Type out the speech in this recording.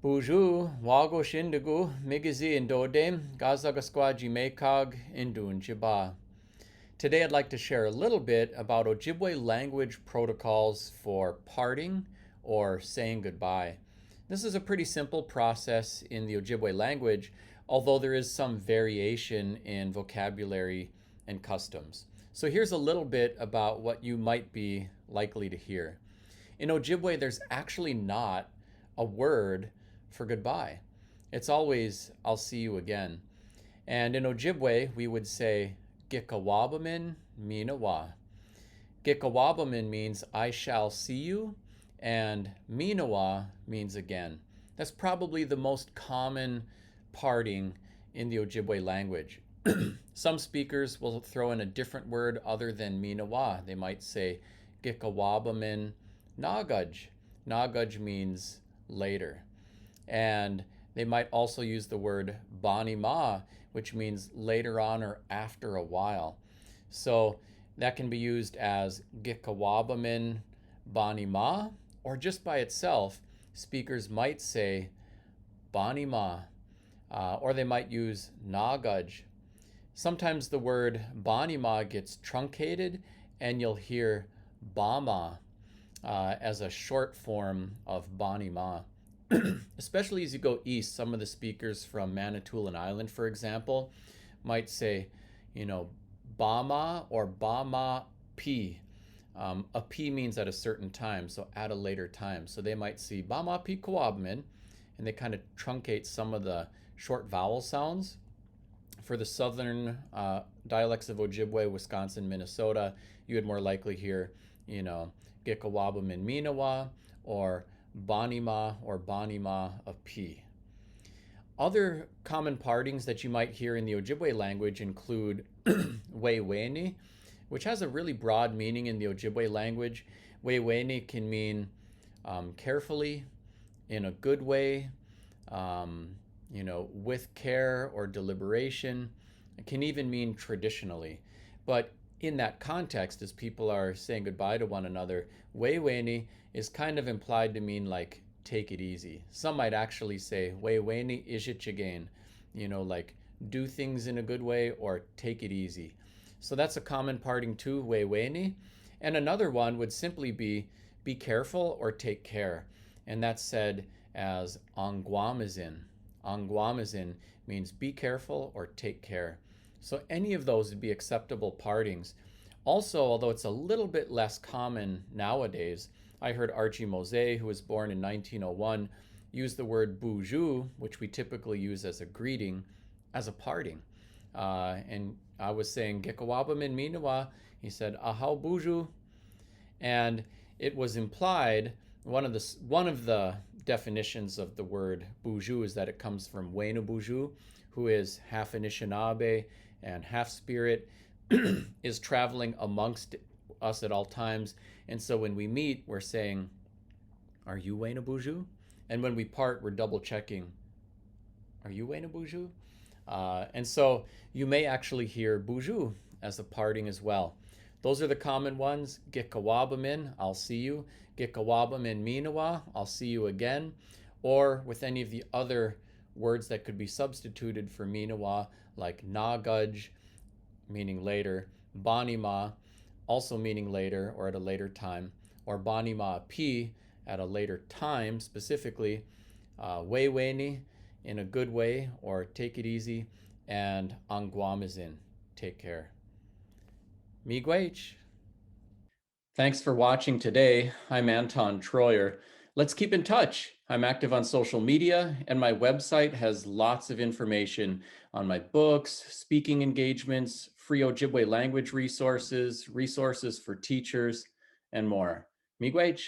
Buju, wago shindigu, migizi indodem, gazagaskwaji mekag, indun jiba. Today I'd like to share a little bit about Ojibwe language protocols for parting or saying goodbye. This is a pretty simple process in the Ojibwe language, although there is some variation in vocabulary and customs. So here's a little bit about what you might be likely to hear. In Ojibwe, there's actually not a word for goodbye. It's always, I'll see you again. And in Ojibwe, we would say, Giga-waabamin minawa. Giga-waabamin means I shall see you, and minawa means again. That's probably the most common parting in the Ojibwe language. Some speakers will throw in a different word other than minawa. They might say Giga-waabamin nagaj. Nagaj means later. And they might also use the word banima, which means later on or after a while. So that can be used as Giga-waabamin banima, or just by itself, speakers might say banima, or they might use nagaj. Sometimes the word banima gets truncated, and you'll hear bama as a short form of banima. Especially as you go east, some of the speakers from Manitoulin Island, for example, might say, Bama or Bama P. A P means at a certain time, so at a later time. So they might see Bama P Kawabmin, and they kind of truncate some of the short vowel sounds. For the southern dialects of Ojibwe, Wisconsin, Minnesota, you would more likely hear, Giga-waabamin minawa, or banima or banima of P. Other common partings that you might hear in the Ojibwe language include Weiweini, which has a really broad meaning in the Ojibwe language. Weiweini can mean carefully, in a good way, with care or deliberation. It can even mean traditionally. But in that context, as people are saying goodbye to one another, Weiweini is kind of implied to mean like take it easy. Some might actually say Weiweini ishichigain, like do things in a good way or take it easy. So that's a common parting too, Weiweini. And another one would simply be careful or take care. And that's said as angwamazin. Angwamazin means be careful or take care. So any of those would be acceptable partings. Also, although it's a little bit less common nowadays, I heard Archie Mose, who was born in 1901, use the word buju, which we typically use as a greeting, as a parting. And I was saying Giga-waabamin minawa. He said, Ahau buju. And it was implied, one of the definitions of the word buju is that it comes from Wayne Buju, who is half Anishinaabe and half spirit, is traveling amongst us at all times. And so when we meet, we're saying, are you Wayne Buju? And when we part, we're double checking, are you Wayne Buju? And so you may actually hear buju as a parting as well. Those are the common ones. Giga-waabamin, I'll see you. Giga-waabamin minawa, I'll see you again. Or with any of the other words that could be substituted for minawa, like nagaj, meaning later, banima, also meaning later or at a later time, or banima p, at a later time specifically, Weiweini, in a good way or take it easy, and angwamazin, take care. Miigwech. Thanks for watching today. I'm Anton Treuer. Let's keep in touch. I'm active on social media, and my website has lots of information on my books, speaking engagements, free Ojibwe language resources, resources for teachers, and more. Miigwech.